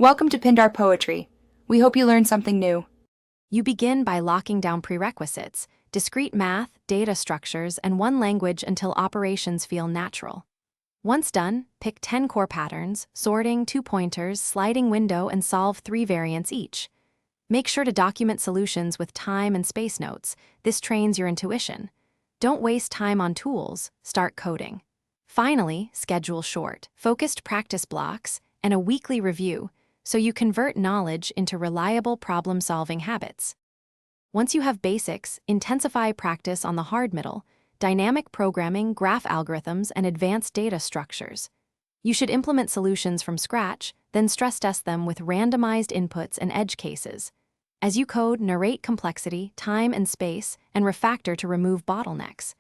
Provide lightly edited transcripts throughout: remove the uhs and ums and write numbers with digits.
Welcome to Pindar Poetry. We hope you learned something new. You begin by locking down prerequisites, discrete math, data structures, and one language until operations feel natural. Once done, pick 10 core patterns, sorting, 2 pointers, sliding window, and solve 3 variants each. Make sure to document solutions with time and space notes. This trains your intuition. Don't waste time on tools, start coding. Finally, schedule short, focused practice blocks and a weekly review so you convert knowledge into reliable problem-solving habits. Once you have basics, intensify practice on the hard middle, dynamic programming, graph algorithms, and advanced data structures. You should implement solutions from scratch, then stress test them with randomized inputs and edge cases. As you code, narrate complexity, time and space, and refactor to remove bottlenecks.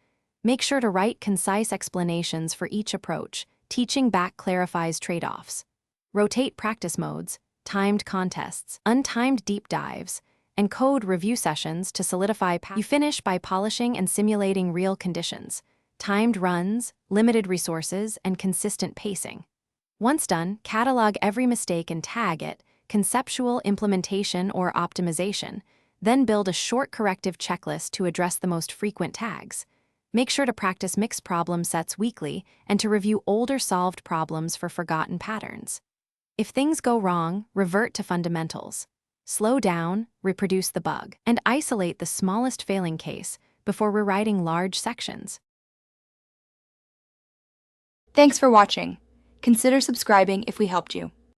Make sure to write concise explanations for each approach. Teaching back clarifies trade-offs. Rotate practice modes, timed contests, untimed deep dives, and code review sessions to solidify. You finish by polishing and simulating real conditions, timed runs, limited resources, and consistent pacing. Once done, catalog every mistake and tag it, conceptual, implementation, or optimization, then build a short corrective checklist to address the most frequent tags. Make sure to practice mixed problem sets weekly and to review older solved problems for forgotten patterns. If things go wrong, revert to fundamentals. Slow down, reproduce the bug, and isolate the smallest failing case before rewriting large sections. Thanks for watching. Consider subscribing if we helped you.